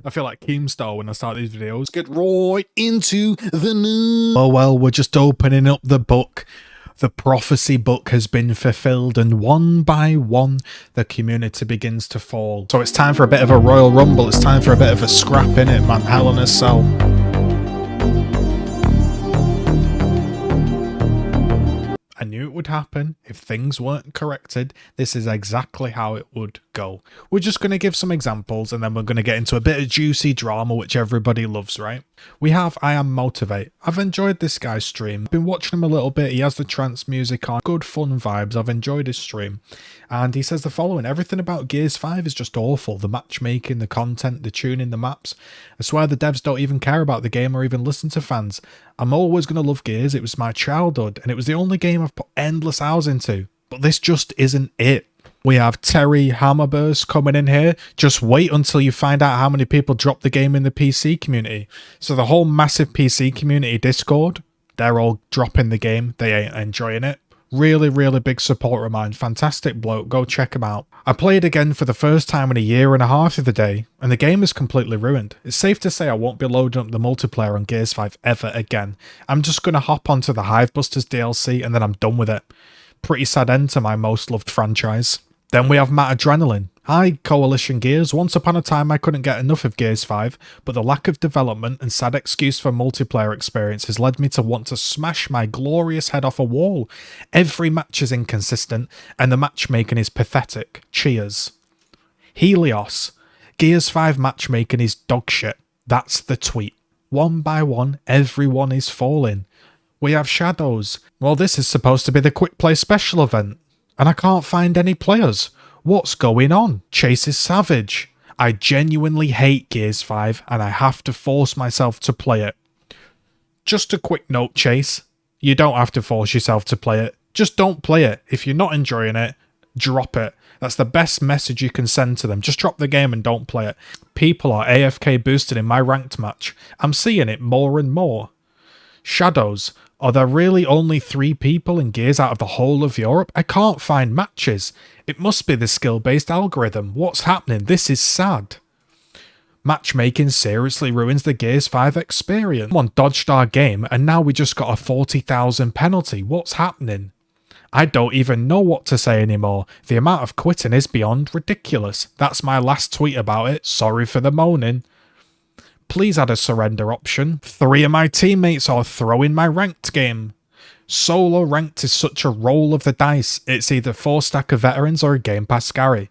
I feel like Keemstar when I start these videos. Let's get right into the news. Oh well, we're just opening up the book. The prophecy book has been fulfilled, and one by one, the community begins to fall. So it's time for a bit of a Royal Rumble. It's time for a bit of a scrap, innit, man? Hell in a Cell. I knew it would happen. If things weren't corrected, this is exactly how it would go. We're just going to give some examples, and then we're going to get into a bit of juicy drama, which everybody loves, right? We have I Am Motivate. I've enjoyed this guy's stream. I've been watching him a little bit. He has the trance music on. Good fun vibes. I've enjoyed his stream. And he says the following: everything about Gears 5 is just awful. The matchmaking, the content, the tuning, the maps. I swear the devs don't even care about the game or even listen to fans. I'm always going to love Gears. It was my childhood, and it was the only game I've put endless hours into. But this just isn't it. We have Terry Hammerburst coming in here. Just wait until you find out how many people drop the game in the PC community. So the whole massive PC community Discord, they're all dropping the game. They ain't enjoying it. Really, really big supporter of mine. Fantastic bloke. Go check him out. I played again for the first time in a year and a half of the day, and the game is completely ruined. It's safe to say I won't be loading up the multiplayer on Gears 5 ever again. I'm just going to hop onto the Hivebusters DLC and then I'm done with it. Pretty sad end to my most loved franchise. Then we have Matt Adrenaline. Hi, Coalition Gears. Once upon a time I couldn't get enough of Gears 5, but the lack of development and sad excuse for multiplayer experience has led me to want to smash my glorious head off a wall. Every match is inconsistent, and the matchmaking is pathetic. Cheers. Helios. Gears 5 matchmaking is dogshit. That's the tweet. One by one, everyone is falling. We have Shadows. Well, this is supposed to be the quick play special event, and I can't find any players. What's going on? Chase is savage. I genuinely hate Gears 5 and I have to force myself to play it. Just a quick note, Chase. You don't have to force yourself to play it. Just don't play it. If you're not enjoying it, drop it. That's the best message you can send to them. Just drop the game and don't play it. People are AFK boosted in my ranked match. I'm seeing it more and more. Shadows. Are there really only 3 people in Gears out of the whole of Europe? I can't find matches. It must be the skill-based algorithm. What's happening? This is sad. Matchmaking seriously ruins the Gears 5 experience. Someone dodged our game and now we just got a 40,000 penalty. What's happening? I don't even know what to say anymore. The amount of quitting is beyond ridiculous. That's my last tweet about it. Sorry for the moaning. Please add a surrender option. 3 of my teammates are throwing my ranked game. Solo ranked is such a roll of the dice. It's either 4 stack of veterans or a Game Pass Gary.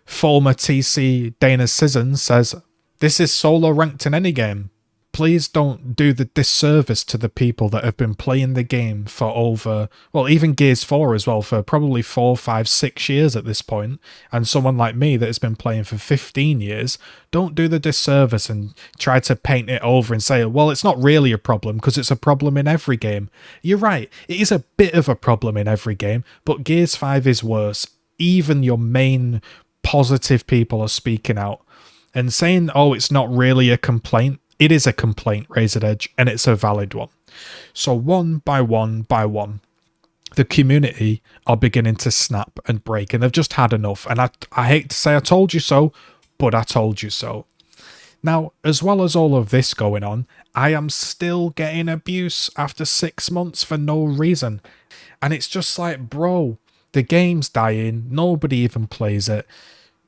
Former TC Dana Sisson says, this is solo ranked in any game. Please don't do the disservice to the people that have been playing the game for over, well, even Gears 4 as well, for probably 4, 5, 6 years at this point, and someone like me that has been playing for 15 years. Don't do the disservice and try to paint it over and say, well, it's not really a problem because it's a problem in every game. You're right, it is a bit of a problem in every game, but Gears 5 is worse. Even your main positive people are speaking out and saying, oh, it's not really a complaint. It is a complaint, Razor's Edge, and it's a valid one. So one by one by one, the community are beginning to snap and break, and they've just had enough. And I hate to say I told you so, but I told you so. Now, as well as all of this going on, I am still getting abuse after 6 months for no reason. And it's just like, bro, the game's dying, nobody even plays it.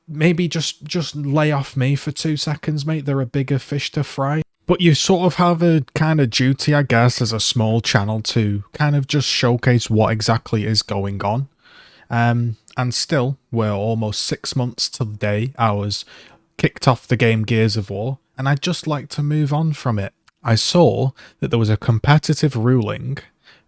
Maybe just lay off me for 2 seconds, mate. There are bigger fish to fry. But you sort of have a kind of duty, I guess, as a small channel to kind of just showcase what exactly is going on. And still, we're almost 6 months to the day I was kicked off the game Gears of War, and I'd just like to move on from it. I saw that there was a competitive ruling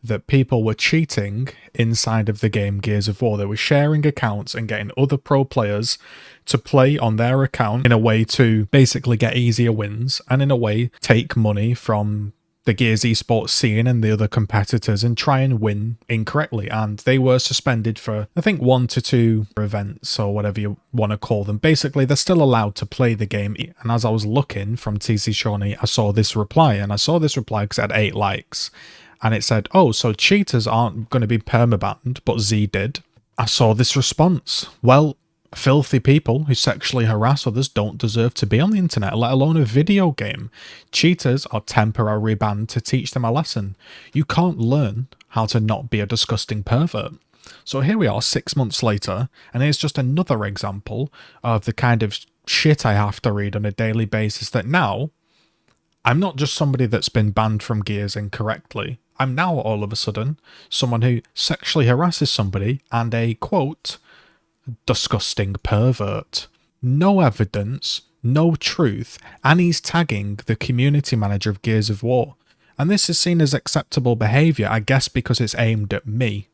that people were cheating inside of the game Gears of War. They were sharing accounts and getting other pro players to play on their account in a way to basically get easier wins and in a way take money from the Gears esports scene and the other competitors and try and win incorrectly. And they were suspended for, I think, 1 to 2 events or whatever you want to call them. Basically, they're still allowed to play the game. And as I was looking from TC Shawnee, I saw this reply, and I saw this reply because it had 8 likes. And it said, oh, so cheaters aren't going to be permabanned, but Z did. I saw this response. Well, Filthy people who sexually harass others don't deserve to be on the internet, let alone a video game. Cheaters are temporarily banned to teach them a lesson. You can't learn how to not be a disgusting pervert. So here we are 6 months later, and here's just another example of the kind of shit I have to read on a daily basis, that now I'm not just somebody that's been banned from Gears incorrectly. I'm now all of a sudden someone who sexually harasses somebody and a, quote, disgusting pervert. No evidence, no truth, and he's tagging the community manager of Gears of War. And this is seen as acceptable behaviour, I guess because it's aimed at me.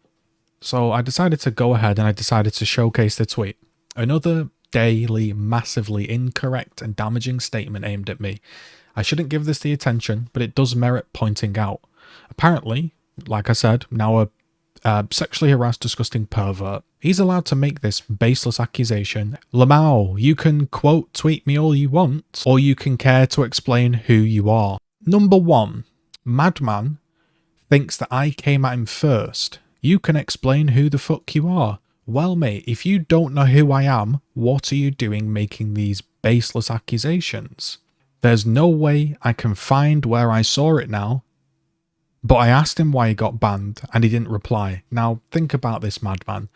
So I decided to go ahead and I decided to showcase the tweet. Another daily, massively incorrect and damaging statement aimed at me. I shouldn't give this the attention, but it does merit pointing out. Apparently, like I said, now a sexually harassed, disgusting pervert. He's allowed to make this baseless accusation. Lamau, you can quote tweet me all you want, or you can care to explain who you are. Number 1, Madman thinks that I came at him first. You can explain who the fuck you are. Well, mate, if you don't know who I am, what are you doing making these baseless accusations? There's no way I can find where I saw it now. But I asked him why he got banned, and he didn't reply. Now, think about this, Madman.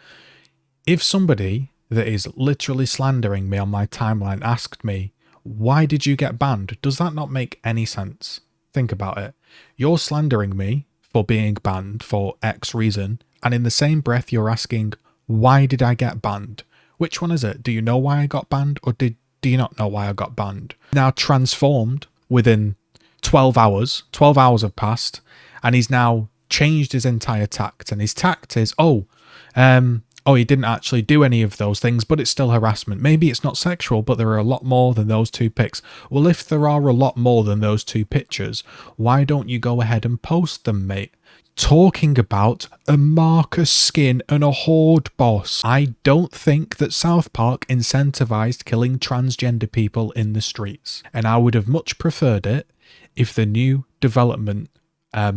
If somebody that is literally slandering me on my timeline asked me, why did you get banned? Does that not make any sense? Think about it. You're slandering me for being banned for X reason, and in the same breath you're asking, why did I get banned? Which one is it? Do you know why I got banned, or do you not know why I got banned? Now transformed within 12 hours. 12 hours have passed, and he's now changed his entire tact. And his tact is, he didn't actually do any of those things, but it's still harassment. Maybe it's not sexual, but there are a lot more than those 2 pics. Well, if there are a lot more than those 2 pictures, why don't you go ahead and post them, mate? Talking about a Marcus skin and a Horde boss. I don't think that South Park incentivized killing transgender people in the streets. And I would have much preferred it if the new development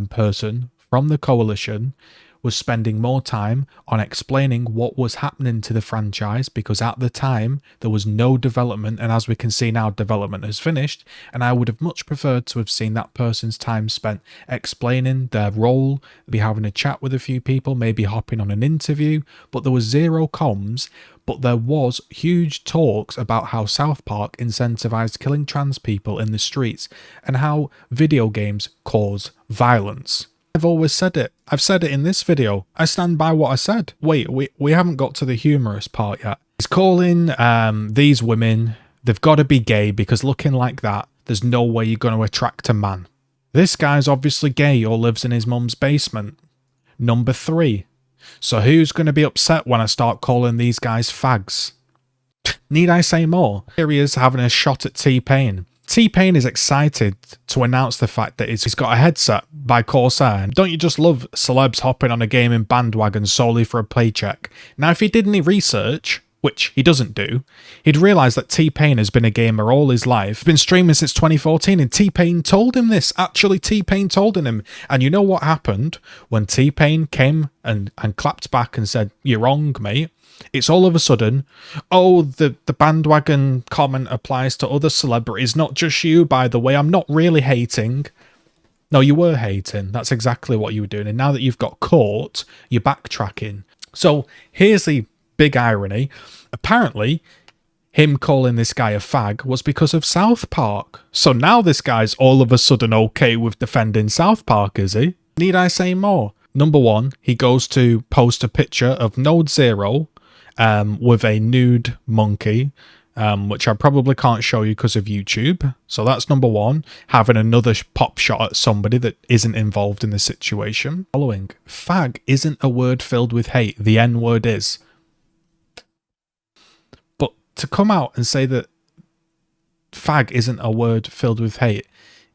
person from the coalition was spending more time on explaining what was happening to the franchise, because at the time there was no development, and as we can see now, development has finished, and I would have much preferred to have seen that person's time spent explaining their role, be having a chat with a few people, maybe hopping on an interview, but there was zero comms. But there was huge talks about how South Park incentivized killing trans people in the streets and how video games cause violence. I've always said it. I've said it in this video. I stand by what I said. Wait, we haven't got to the humorous part yet. He's calling these women, they've got to be gay, because looking like that, there's no way you're going to attract a man. This guy's obviously gay or lives in his mum's basement. Number 3. So who's going to be upset when I start calling these guys fags? Need I say more? Here he is having a shot at T-Pain. T-Pain is excited to announce the fact that he's got a headset by Corsair. Don't you just love celebs hopping on a gaming bandwagon solely for a paycheck? Now, if he did any research, which he doesn't do, he'd realise that T-Pain has been a gamer all his life. He's been streaming since 2014, and T-Pain told him this. Actually, T-Pain told him. And you know what happened when T-Pain came and clapped back and said, "You're wrong, mate"? It's all of a sudden, oh, the bandwagon comment applies to other celebrities, not just you, by the way. I'm not really hating. No, you were hating. That's exactly what you were doing. And now that you've got caught, you're backtracking. So here's the big irony. Apparently, him calling this guy a fag was because of South Park. So now this guy's all of a sudden okay with defending South Park, is he? Need I say more? Number 1, he goes to post a picture of Node Zero with a nude monkey, which I probably can't show you because of YouTube. So that's number 1, having another pop shot at somebody that isn't involved in the situation. Following, fag isn't a word filled with hate. The N word is. But to come out and say that fag isn't a word filled with hate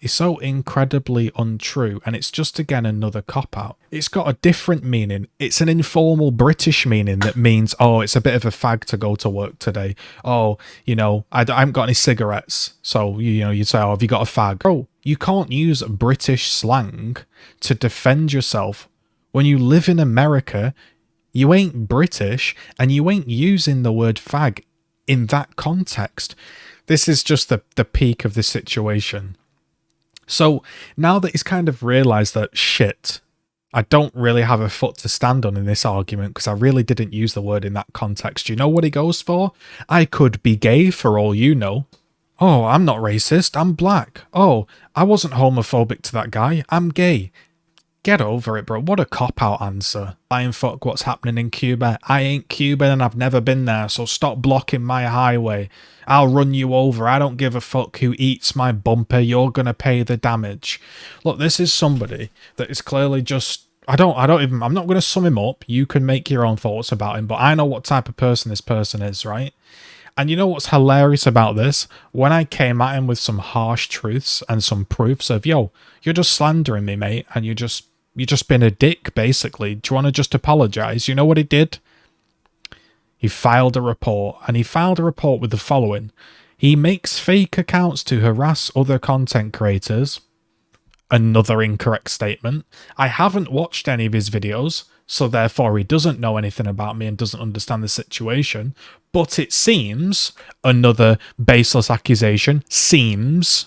is so incredibly untrue, and it's just again another cop-out. It's got a different meaning. It's an informal British meaning that means, oh, it's a bit of a fag to go to work today. Oh, you know, I haven't got any cigarettes. So, you know, you say, oh, have you got a fag? Bro, you can't use British slang to defend yourself. When you live in America, You ain't British, and you ain't using the word fag in that context. This is just the peak of the situation. So now that he's kind of realised that, shit, I don't really have a foot to stand on in this argument because I really didn't use the word in that context. You know what he goes for? I could be gay for all you know. Oh, I'm not racist, I'm black. Oh, I wasn't homophobic to that guy, I'm gay. Get over it, bro. What a cop-out answer. Lying fuck what's happening in Cuba. I ain't Cuban and I've never been there, so stop blocking my highway. I'll run you over. I don't give a fuck who eats my bumper. You're gonna pay the damage. Look, this is somebody that is clearly just... I'm not gonna sum him up. You can make your own thoughts about him, but I know what type of person this person is, right? And you know what's hilarious about this? When I came at him with some harsh truths and some proofs of, yo, you're just slandering me, mate, and you're just been a dick, basically. Do you want to just apologise? You know what he did? He filed a report, and he filed a report with the following. He makes fake accounts to harass other content creators. Another incorrect statement. I haven't watched any of his videos, so therefore he doesn't know anything about me and doesn't understand the situation. But it seems, another baseless accusation, seems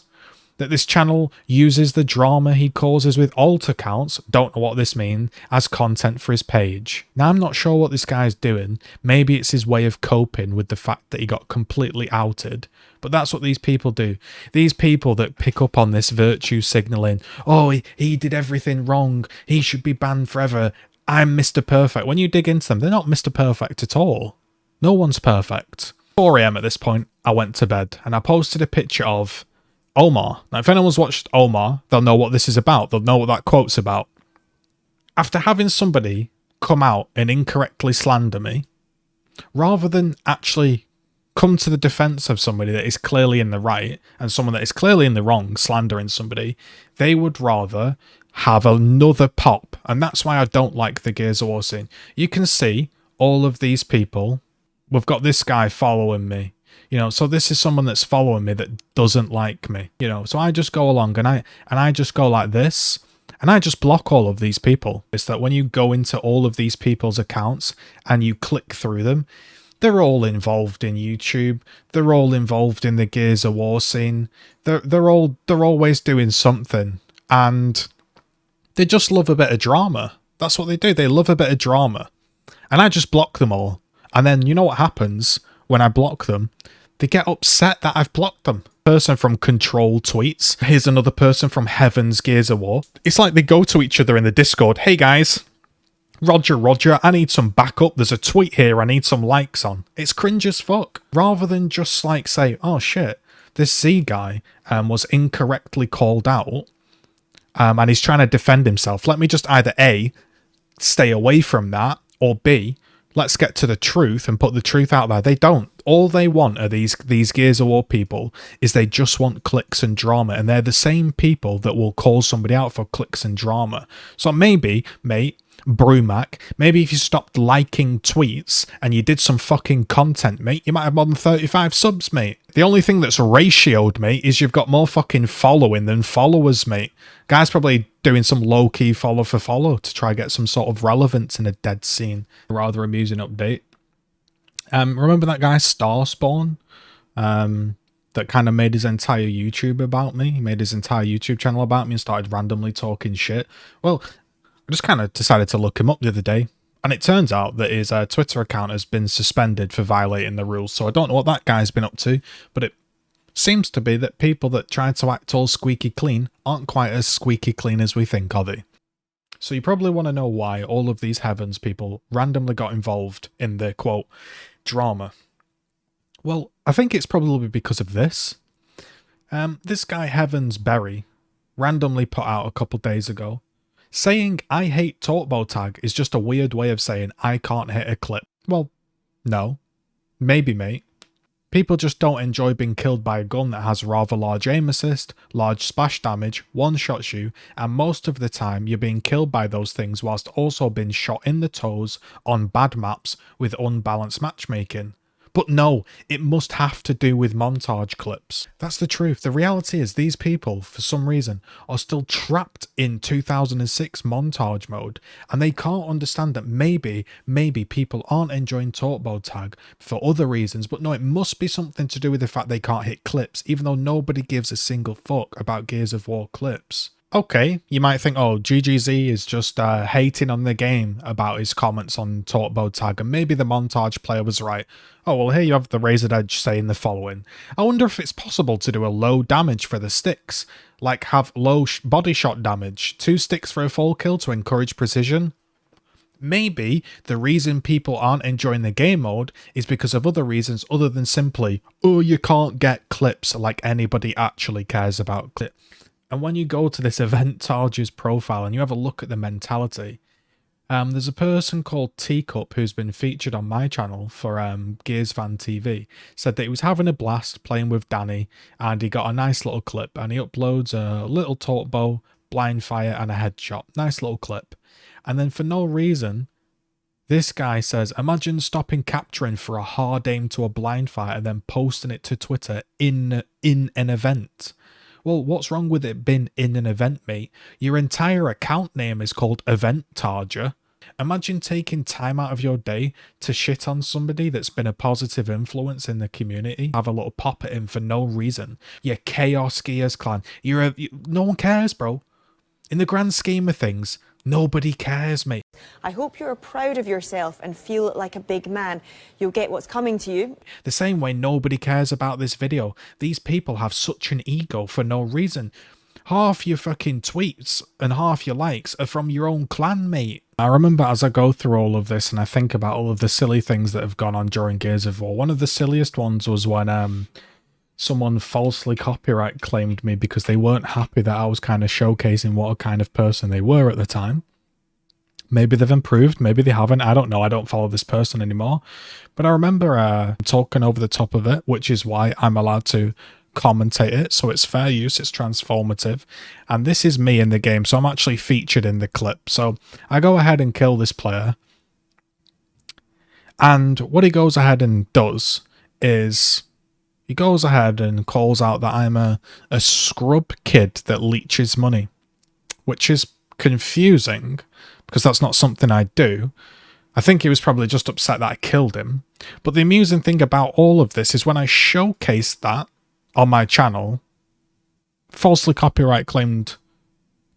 that this channel uses the drama he causes with alt accounts, don't know what this means, as content for his page. Now, I'm not sure what this guy's doing. Maybe it's his way of coping with the fact that he got completely outed. But that's what these people do. These people that pick up on this virtue signalling, oh, he did everything wrong, he should be banned forever, I'm Mr. Perfect. When you dig into them, they're not Mr. Perfect at all. No one's perfect. 4 AM at this point, I went to bed, and I posted a picture of Omar. Now, if anyone's watched Omar, they'll know what this is about. They'll know what that quote's about. After having somebody come out and incorrectly slander me, rather than actually come to the defense of somebody that is clearly in the right and someone that is clearly in the wrong slandering somebody, they would rather have another pop. And that's why I don't like the Gears of War scene. You can see all of these people. We've got this guy following me. You know, so this is someone that's following me that doesn't like me, you know, so I just go along and I just go like this and I just block all of these people. It's that when you go into all of these people's accounts and you click through them, they're all involved in YouTube. They're all involved in the Gears of War scene. They're always doing something, and they just love a bit of drama. That's what they do. They love a bit of drama. And I just block them all. And then you know what happens when I block them? They get upset that I've blocked them. Person from Control tweets. Here's another person from Heaven's Gears of War. It's like they go to each other in the Discord. Hey guys, Roger, I need some backup. There's a tweet here I need some likes on. It's cringe as fuck. Rather than just like say, oh shit, this Z guy was incorrectly called out and he's trying to defend himself. Let me just either A, stay away from that, or B, let's get to the truth and put the truth out there. They don't. All they want are these Gears of War people is they just want clicks and drama, and they're the same people that will call somebody out for clicks and drama. So maybe, mate, Brumac, maybe if you stopped liking tweets and you did some fucking content, mate, you might have more than 35 subs, mate. The only thing that's ratioed, mate, is you've got more fucking following than followers, mate. Guy's probably doing some low-key follow for follow to try get some sort of relevance in a dead scene. Rather amusing update. Remember that guy Starspawn? That kind of made his entire YouTube about me? He made his entire YouTube channel about me and started randomly talking shit. Well, I just kind of decided to look him up the other day, and it turns out that his Twitter account has been suspended for violating the rules, so I don't know what that guy's been up to, but it seems to be that people that try to act all squeaky clean aren't quite as squeaky clean as we think, are they? So you probably want to know why all of these Heavens people randomly got involved in the, quote, drama. Well, I think it's probably because of this. This guy Heavens Berry randomly put out a couple days ago saying I hate Talkbow Tag is just a weird way of saying I can't hit a clip. Well, no. Maybe, mate. People just don't enjoy being killed by a gun that has rather large aim assist, large splash damage, one-shots you, and most of the time you're being killed by those things whilst also being shot in the toes on bad maps with unbalanced matchmaking. But no, it must have to do with montage clips. That's the truth. The reality is these people, for some reason, are still trapped in 2006 montage mode, and they can't understand that maybe people aren't enjoying talk mode tag for other reasons, but no, it must be something to do with the fact they can't hit clips, even though nobody gives a single fuck about Gears of War clips. Okay, you might think, oh, GGZII is just hating on the game about his comments on talk mode tag, and maybe the montage player was right. Oh, well, here you have the Razor'd Edge saying the following. I wonder if it's possible to do a low damage for the sticks, like have low body shot damage, 2 sticks for a full kill to encourage precision. Maybe the reason people aren't enjoying the game mode is because of other reasons other than simply, oh, you can't get clips, like anybody actually cares about clips. And when you go to this event Target's profile and you have a look at the mentality, there's a person called Teacup who's been featured on my channel for Gears Fan TV, said that he was having a blast playing with Danny and he got a nice little clip and he uploads a little talk bow, blind fire and a headshot. Nice little clip. And then for no reason, this guy says, imagine stopping capturing for a hard aim to a blind fire and then posting it to Twitter in an event. Well, what's wrong with it being in an event, mate? Your entire account name is called Event Target. Imagine taking time out of your day to shit on somebody that's been a positive influence in the community. Have a little pop at him for no reason. You're Chaos Skiers clan. No one cares, bro. In the grand scheme of things, nobody cares, mate. I hope you're proud of yourself and feel like a big man. You'll get what's coming to you. The same way nobody cares about this video. These people have such an ego for no reason. Half your fucking tweets and half your likes are from your own clan, mate. I remember as I go through all of this and I think about all of the silly things that have gone on during Gears of War, one of the silliest ones was when someone falsely copyright claimed me because they weren't happy that I was kind of showcasing what a kind of person they were at the time. Maybe they've improved, maybe they haven't, I don't know, I don't follow this person anymore. But I remember talking over the top of it, which is why I'm allowed to commentate it, so it's fair use, it's transformative. And this is me in the game, so I'm actually featured in the clip. So I go ahead and kill this player. And what he goes ahead and does is he goes ahead and calls out that I'm a scrub kid that leeches money, which is confusing because that's not something I do. I think he was probably just upset that I killed him. But the amusing thing about all of this is when I showcased that on my channel, falsely copyright claimed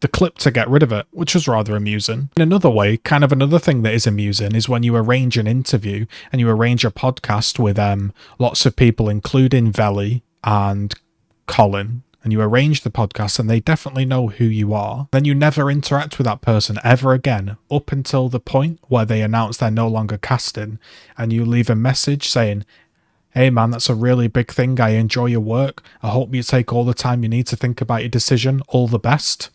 the clip to get rid of it, which was rather amusing. In another way, kind of another thing that is amusing is when you arrange an interview and you arrange a podcast with lots of people, including Veli and Colin, and you arrange the podcast and they definitely know who you are, then you never interact with that person ever again up until the point where they announce they're no longer casting and you leave a message saying, hey man, that's a really big thing, I enjoy your work, I hope you take all the time you need to think about your decision, all the best.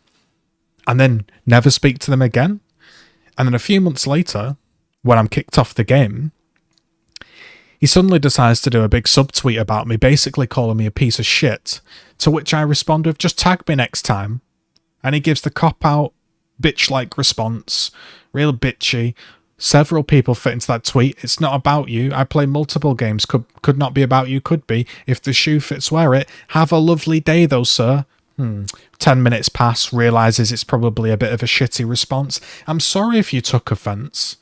And then never speak to them again. And then a few months later, when I'm kicked off the game, he suddenly decides to do a big subtweet about me, basically calling me a piece of shit, to which I respond with, just tag me next time. And he gives the cop-out, bitch-like response, real bitchy. Several people fit into that tweet. It's not about you. I play multiple games. Could not be about you. Could be. If the shoe fits, wear it. Have a lovely day though, sir. 10 minutes pass, realises it's probably a bit of a shitty response. I'm sorry if you took offence.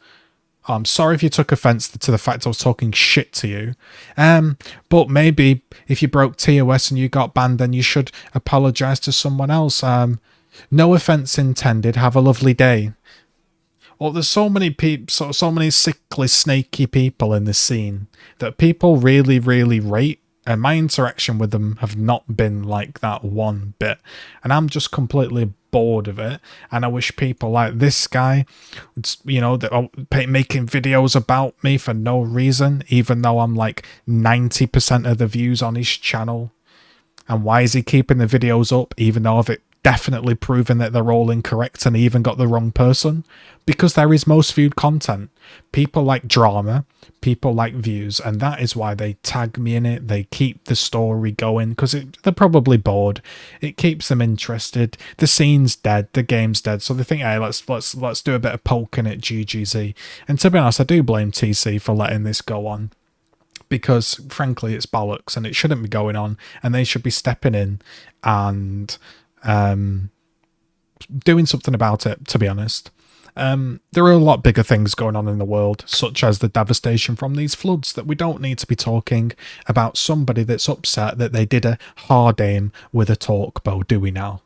I'm sorry if you took offence to the fact I was talking shit to you. But maybe if you broke TOS and you got banned, then you should apologise to someone else. No offence intended. Have a lovely day. Well, there's so many people, so many sickly, snaky people in this scene that people really, really rate. And my interaction with them have not been like that one bit. And I'm just completely bored of it. And I wish people like this guy, you know, that are making videos about me for no reason, even though I'm like 90% of the views on his channel. And why is he keeping the videos up, even though I've definitely proven that they're all incorrect and he even got the wrong person? Because there is most viewed content. People like drama, people like views, and that is why they tag me in it. They keep the story going because they're probably bored. It keeps them interested. The scene's dead, the game's dead, so they think, hey, let's do a bit of poking at GGZ. And to be honest, I do blame TC for letting this go on. because frankly it's bollocks and it shouldn't be going on, and they should be stepping in and doing something about it, to be honest. There are a lot bigger things going on in the world, such as the devastation from these floods, that we don't need to be talking about somebody that's upset that they did a hard aim with a torque bow, do we now?